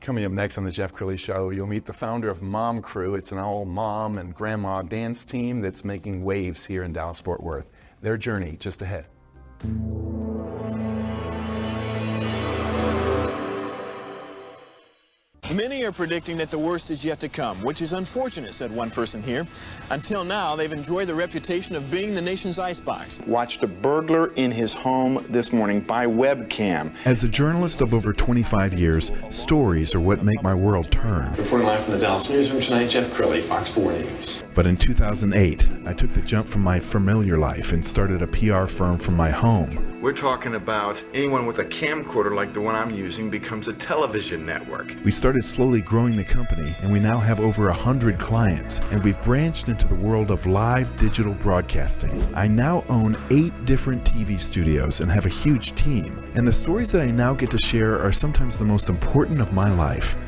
Coming up next on the Jeff Crilley Show, you'll meet the founder of Mom Crew. It's an all-mom and grandma dance team that's making waves here in Dallas-Fort Worth. Their journey just ahead. Many are predicting that the worst is yet to come, which is unfortunate, said one person here. Until now, they've enjoyed the reputation of being the nation's icebox. Watched a burglar in his home this morning by webcam. As a journalist of over 25 years, stories are what make my world turn. Reporting live from the Dallas newsroom tonight, Jeff Crilley, Fox 4 News. But in 2008, I took the jump from my familiar life and started a PR firm from my home. We're talking about anyone with a camcorder like the one I'm using becomes a television network. We started slowly growing the company, and we now have over 100 clients, and we've branched into the world of live digital broadcasting. I now own 8 different TV studios and have a huge team, and the stories that I now get to share are sometimes the most important of my life.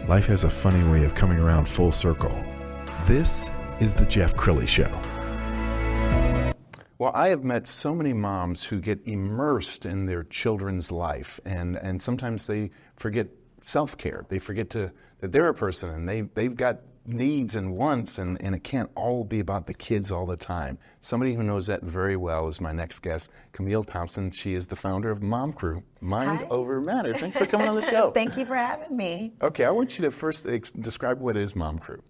Life has a funny way of coming around full circle. This is the Jeff Crilley Show. Well, I have met so many moms who get immersed in their children's life, and sometimes they forget self-care. They forget that they're a person, and they've got needs and wants, and it can't all be about the kids all the time. Somebody who knows that very well is my next guest, Camille Thompson. She is the founder of Mom Crew, Mind Over Matter. Thanks for coming on the show. Thank you for having me. Okay, I want you to first describe what is Mom Crew.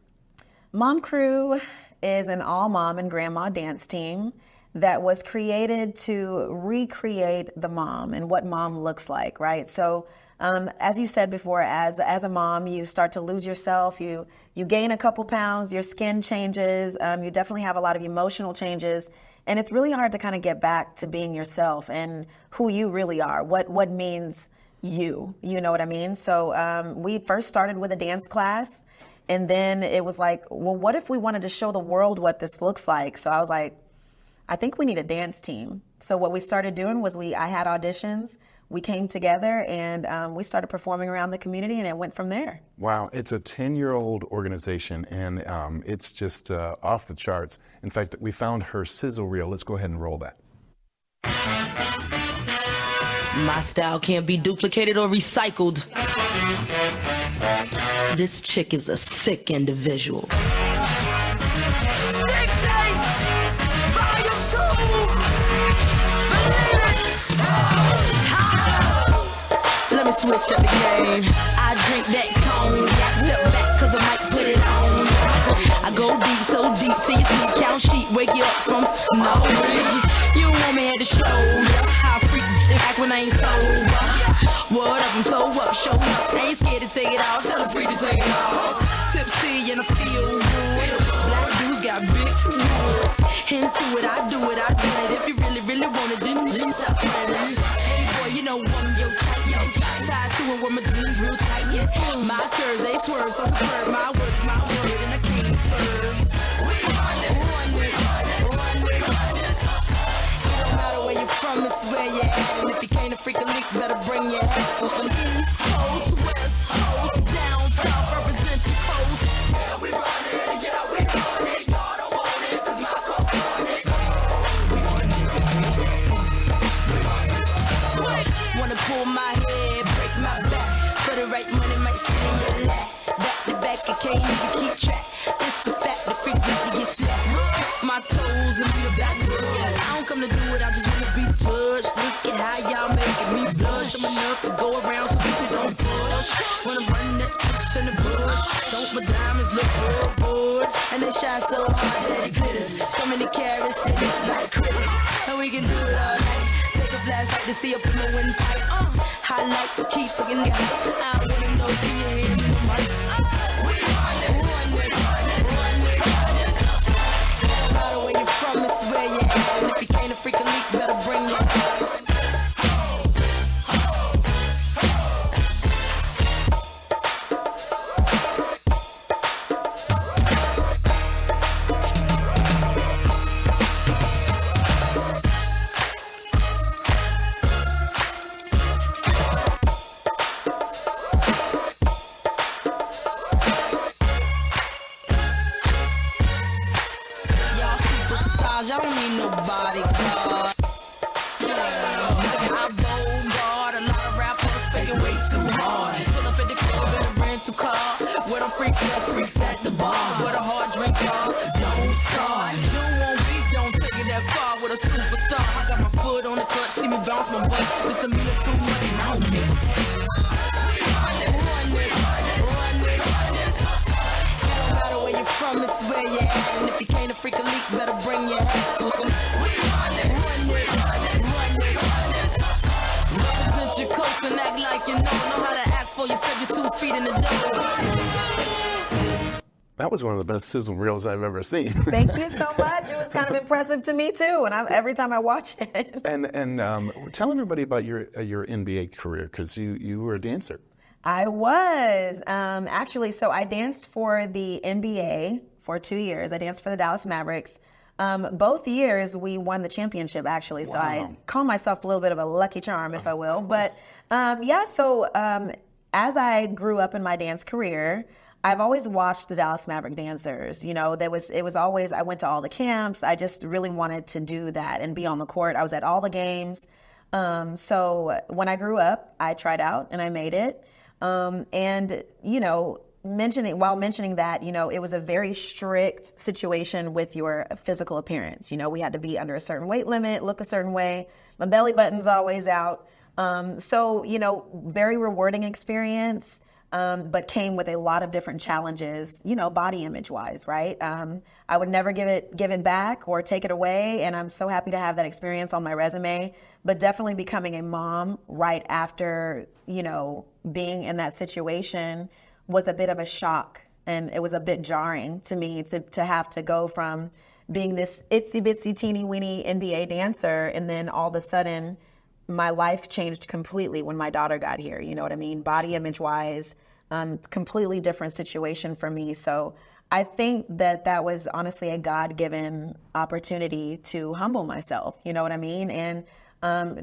Mom Crew is an all-mom and grandma dance team that was created to recreate the mom and what mom looks like, right? So as you said before, as a mom, you start to lose yourself, you gain a couple pounds, your skin changes, you definitely have a lot of emotional changes, and it's really hard to kind of get back to being yourself and who you really are, what means you know what I mean? So we first started with a dance class, and then it was like, well, what if we wanted to show the world what this looks like? So I was like, I think we need a dance team. So what we started doing was I had auditions. We came together and we started performing around the community, and it went from there. Wow, it's a 10-year-old organization, and it's just off the charts. In fact, we found her sizzle reel. Let's go ahead and roll that. My style can't be duplicated or recycled. This chick is a sick individual. Switch up the game. I drink that cone. Step back cause I might put it on. I go deep, so deep till you sleep count sheep. Wake you up from no. You want me here to show ya how freak shit back when I ain't sober. What up, I'm toe up, show up. I ain't scared to take it out, tell them free to take it off. Tipsy and I feel good. Black dudes got big woods. Into it, I do it. If you really, really want it, then stop playing. Hey boy, you know I'm your type. Tied to it with my jeans real tight, yeah. My curves, they swerve, so superb. My word, and I can't serve. We run this. It don't matter where you're from, it's where you're at. And if you can't a freak a leak, better bring your ass up. East Coast, West Coast, down south, represent your coast. Yeah, we run it, y'all don't want it, cause my coast run it. Wanna pull my head, break my back. For the right money, might sit in your lap. Back to back, I can't even keep track. It's a fact, the freaks like to get slapped. My toes and be the back door. I don't come to do it, I just wanna be touched. Look at how y'all making me blush. I'm enough to go around, so people don't push. Wanna run that touch in the bush. Don't my diamonds look real good. And they shine so hard that it glitters. So many carats, they look like critters. And we can do it all night. Flashlight to see up in the windpipe. Highlight the key fucking guy. I wanna know if you hear me no mic. We run this. No matter where you're from, it's where you're at. And if you can't a freak a leak, better bring your ass. Y'all don't need no bodyguard. Yeah, I bold guard. A lot of rappers faking way too hard. Pull up at the club freaks at the bar. Where the hard drinks are, don't start. You won't beef, don't take it that far with a superstar. I got my foot on the clutch, see me bounce my butt. Just a minute too much, and I don't give a fuck. From it's where you at, and if you can't a freak a leak, better bring your ass. Run this. Represent your coast and act like you know how to act for you. Step your 2 feet in the door. That was one of the best sizzle reels I've ever seen. Thank you so much. It was kind of impressive to me too, and every time I watch it. And tell everybody about your NBA career, because you were a dancer. I was actually. So I danced for the NBA for 2 years. I danced for the Dallas Mavericks. Both years we won the championship, actually. So I call myself a little bit of a lucky charm, if I will. But So as I grew up in my dance career, I've always watched the Dallas Maverick dancers. You know, it was always, I went to all the camps. I just really wanted to do that and be on the court. I was at all the games. So when I grew up, I tried out and I made it. And, you know, mentioning that, you know, it was a very strict situation with your physical appearance. You know, we had to be under a certain weight limit, look a certain way. My belly button's always out. So, you know, very rewarding experience, but came with a lot of different challenges, you know, body image wise, right? I would never give it back or take it away. And I'm so happy to have that experience on my resume, but definitely becoming a mom right after, you know, being in that situation was a bit of a shock, and it was a bit jarring to me to have to go from being this itsy bitsy teeny weeny NBA dancer, and then all of a sudden my life changed completely when my daughter got here. You know what I mean? Body image wise, completely different situation for me. So I think that was honestly a God-given opportunity to humble myself. You know what I mean? And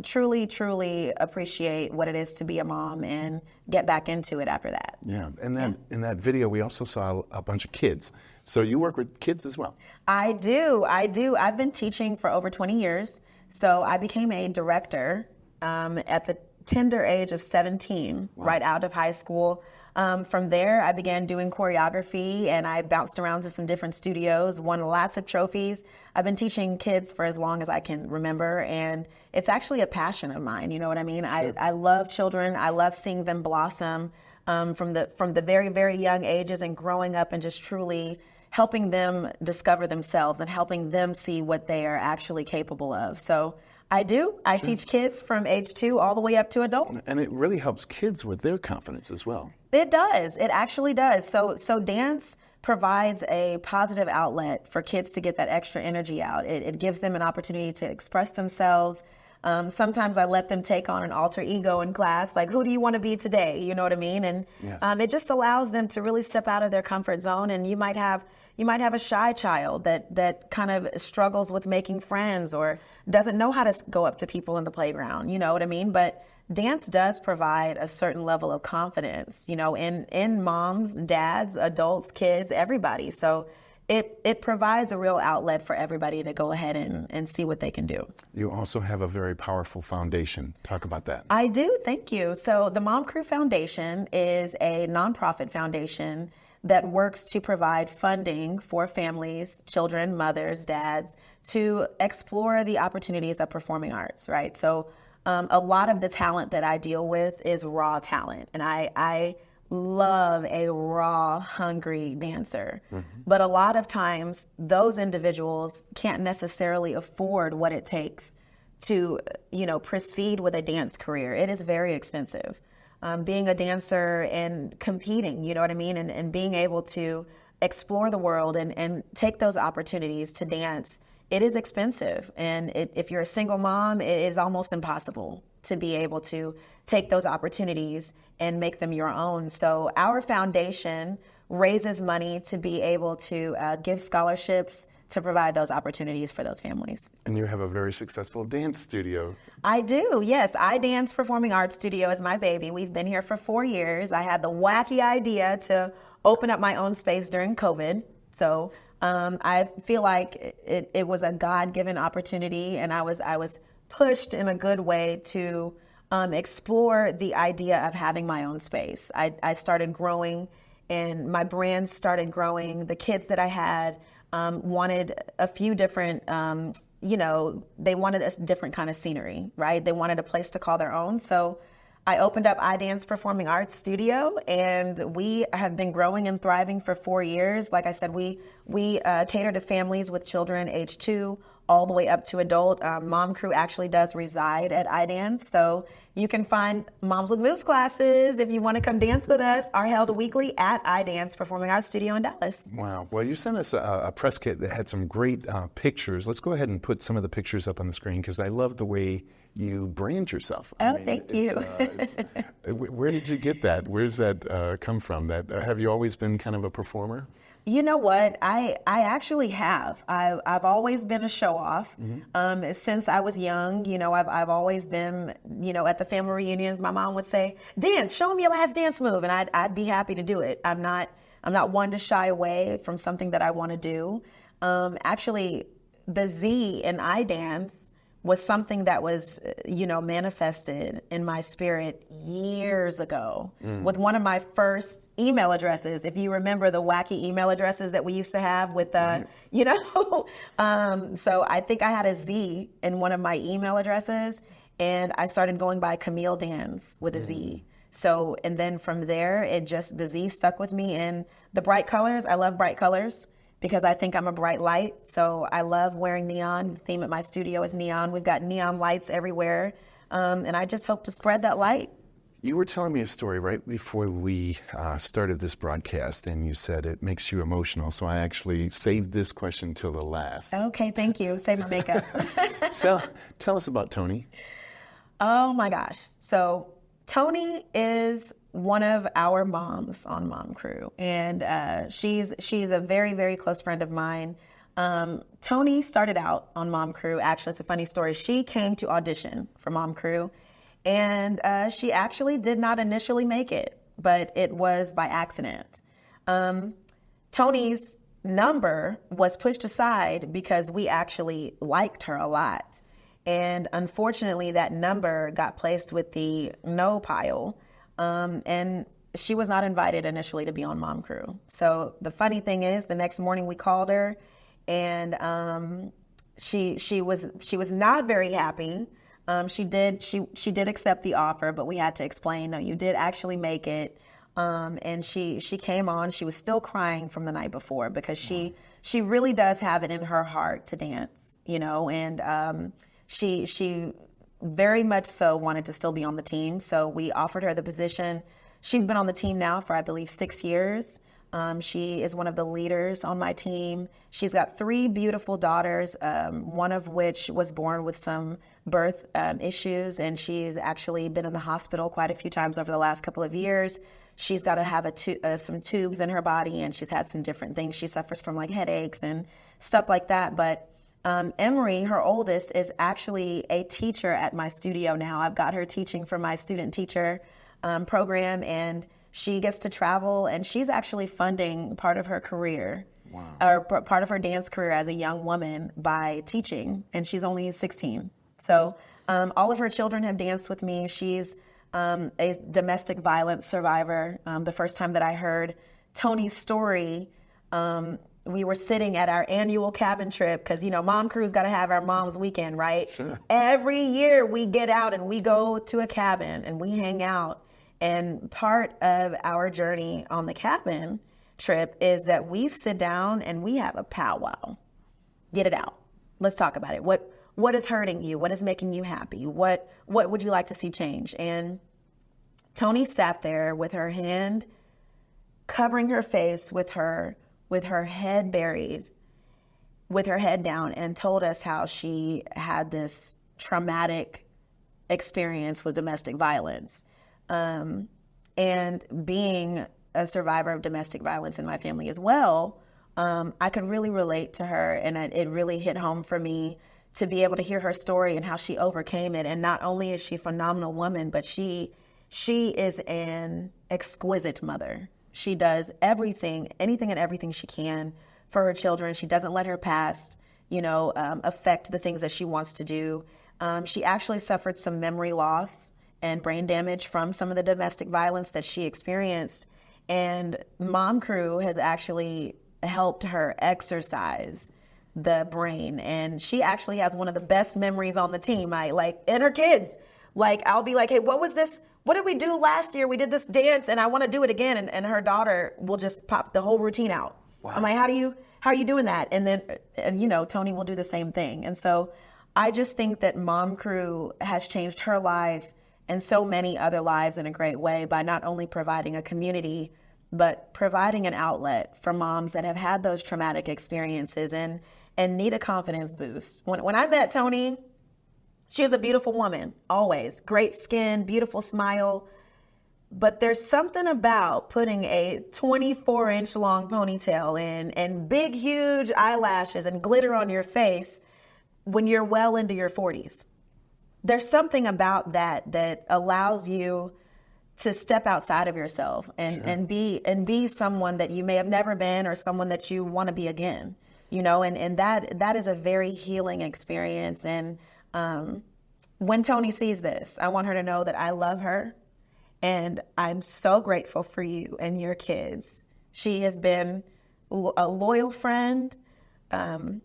truly appreciate what it is to be a mom and get back into it after that. Yeah, and in that video, we also saw a bunch of kids. So you work with kids as well? I do. I've been teaching for over 20 years. So I became a director at the tender age of 17, right out of high school. From there, I began doing choreography, and I bounced around to some different studios, won lots of trophies. I've been teaching kids for as long as I can remember, and it's actually a passion of mine. You know what I mean? Sure. I love children. I love seeing them blossom from the very, very young ages and growing up and just truly helping them discover themselves and helping them see what they are actually capable of. So I do. I teach kids from age 2 all the way up to adult. And it really helps kids with their confidence as well. It does. It actually does. So dance provides a positive outlet for kids to get that extra energy out. It gives them an opportunity to express themselves. Sometimes I let them take on an alter ego in class, like, who do you want to be today? You know what I mean? And yes. It just allows them to really step out of their comfort zone. And you might have a shy child that kind of struggles with making friends or doesn't know how to go up to people in the playground. You know what I mean? But dance does provide a certain level of confidence, you know, in moms, dads, adults, kids, everybody. So it provides a real outlet for everybody to go ahead and see what they can do. You also have a very powerful foundation. Talk about that. I do. Thank you. So the Mom Crew Foundation is a nonprofit foundation that works to provide funding for families, children, mothers, dads, to explore the opportunities of performing arts, right? So a lot of the talent that I deal with is raw talent, and I love a raw, hungry dancer. Mm-hmm. But a lot of times, those individuals can't necessarily afford what it takes to, you know, proceed with a dance career. It is very expensive. Being a dancer and competing, you know what I mean? And being able to explore the world and take those opportunities to dance, it is expensive. And if you're a single mom, it is almost impossible to be able to take those opportunities and make them your own. So our foundation raises money to be able to give scholarships to provide those opportunities for those families. And you have a very successful dance studio. I do, yes. I Dance Performing Arts Studio is my baby. We've been here for 4 years. I had the wacky idea to open up my own space during COVID. So I feel like it was a God-given opportunity, and I was pushed in a good way to explore the idea of having my own space. I started growing and my brand started growing. The kids that I had wanted a few different, they wanted a different kind of scenery, right? They wanted a place to call their own. So I opened up iDance Performing Arts Studio, and we have been growing and thriving for 4 years. Like I said, we cater to families with children age 2 all the way up to adult. Mom Crew actually does reside at iDance, so you can find Moms with Moves classes if you want to come dance with us are held weekly at iDance Performing Arts Studio in Dallas. Wow. Well, you sent us a press kit that had some great pictures. Let's go ahead and put some of the pictures up on the screen because I love the way you brand yourself. Thank you. Where did you get that? Where's that come from? Have you always been kind of a performer? You know what? I actually have. I've always been a show off. Since I was young, I've always been, at the family reunions, my mom would say, "Dance, show me your last dance move," and I'd be happy to do it. I'm not one to shy away from something that I want to do. Actually, the Z in iDance was something that was, manifested in my spirit years ago with one of my first email addresses. If you remember the wacky email addresses that we used to have with, so I think I had a Z in one of my email addresses, and I started going by Camille Dance with a Z. So, and then from there, the Z stuck with me. And the bright colors, I love bright colors, because I think I'm a bright light. So I love wearing neon. The theme at my studio is neon. We've got neon lights everywhere. And I just hope to spread that light. You were telling me a story right before we started this broadcast, and you said it makes you emotional. So I actually saved this question till the last. Okay, thank you. Save my makeup. Tell us about Tony. Oh my gosh. So Tony is one of our moms on Mom Crew, and she's a very, very close friend of mine. Tony started out on Mom Crew. Actually, it's a funny story. She came to audition for Mom Crew, and she actually did not initially make it, but it was by accident. Tony's number was pushed aside because we actually liked her a lot, and unfortunately, that number got placed with the no pile. And she was not invited initially to be on Mom Crew. So the funny thing is, the next morning we called her, and she was not very happy. She did accept the offer, but we had to explain, no, you did actually make it. And she came on. She was still crying from the night before because she really does have it in her heart to dance, and she very much so wanted to still be on the team. So we offered her the position. She's been on the team now for, I believe, 6 years. She is one of the leaders on my team. She's got 3 beautiful daughters, one of which was born with some birth issues, and she's actually been in the hospital quite a few times over the last couple of years. She's got to have some tubes in her body, and she's had some different things. She suffers from like headaches and stuff like that. But Emery, her oldest, is actually a teacher at my studio now. I've got her teaching for my student teacher program, and she gets to travel, and she's actually funding part of her career, or part of her dance career as a young woman by teaching, and she's only 16. So all of her children have danced with me. She's a domestic violence survivor. The first time that I heard Tony's story, we were sitting at our annual cabin trip because, Mom Crew's got to have our mom's weekend, right? Sure. Every year we get out and we go to a cabin and we hang out. And part of our journey on the cabin trip is that we sit down and we have a powwow. Get it out. Let's talk about it. What is hurting you? What is making you happy? What would you like to see change? And Tony sat there with her hand covering her face with her head buried, with her head down, and told us how she had this traumatic experience with domestic violence. And being a survivor of domestic violence in my family as well, I could really relate to her, and it really hit home for me to be able to hear her story and how she overcame it. And not only is she a phenomenal woman, but she is an exquisite mother. She does anything and everything she can for her children. She doesn't let her past, affect the things that she wants to do. She actually suffered some memory loss and brain damage from some of the domestic violence that she experienced. And Mom Crew has actually helped her exercise the brain. And she actually has one of the best memories on the team. And her kids, I'll be like, hey, what was this? What did we do last year? We did this dance and I want to do it again. And her daughter will just pop the whole routine out. Wow. I'm like, how are you doing that? And Tony will do the same thing. And so I just think that Mom Crew has changed her life and so many other lives in a great way by not only providing a community, but providing an outlet for moms that have had those traumatic experiences and need a confidence boost. When I met Tony, she was a beautiful woman, always. Great skin, beautiful smile. But there's something about putting a 24-inch long ponytail in and big, huge eyelashes and glitter on your face when you're well into your 40s. There's something about that allows you to step outside of yourself and be someone that you may have never been or someone that you want to be again. And that is a very healing experience. And when Tony sees this, I want her to know that I love her and I'm so grateful for you and your kids. She has been a loyal friend, an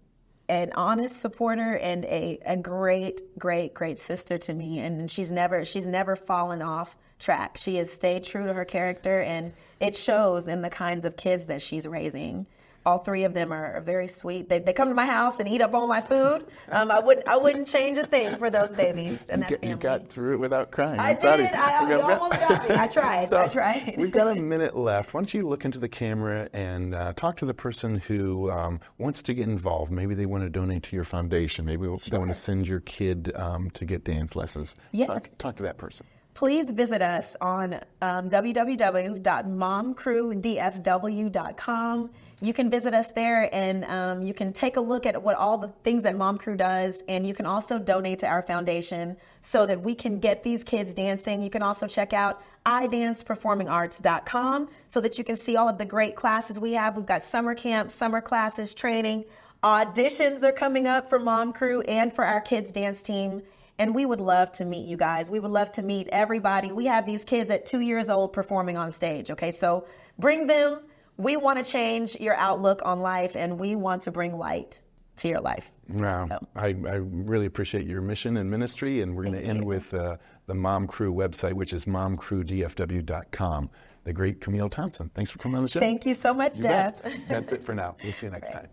honest supporter, and a great, great, great sister to me. And she's never fallen off track. She has stayed true to her character, and it shows in the kinds of kids that she's raising. All three of them are very sweet. They come to my house and eat up all my food. I wouldn't change a thing for those babies and that family. You got through it without crying. I did. You almost got me. I tried. We've got a minute left. Why don't you look into the camera and talk to the person who wants to get involved. Maybe they want to donate to your foundation. Maybe they want to send your kid to get dance lessons. Yes. Talk to that person. Please visit us on www.momcrewdfw.com. You can visit us there and you can take a look at what all the things that Mom Crew does, and you can also donate to our foundation so that we can get these kids dancing. You can also check out idanceperformingarts.com so that you can see all of the great classes we have. We've got summer camps, summer classes, training. Auditions are coming up for Mom Crew and for our kids dance team. And we would love to meet you guys. We would love to meet everybody. We have these kids at 2 years old performing on stage, okay? So bring them. We want to change your outlook on life, and we want to bring light to your life. Wow. So. I really appreciate your mission and ministry, and we're going to end with the Mom Crew website, which is momcrewdfw.com. The great Camille Thompson. Thanks for coming on the show. Thank you so much, Deb. That's it for now. We'll see you next time.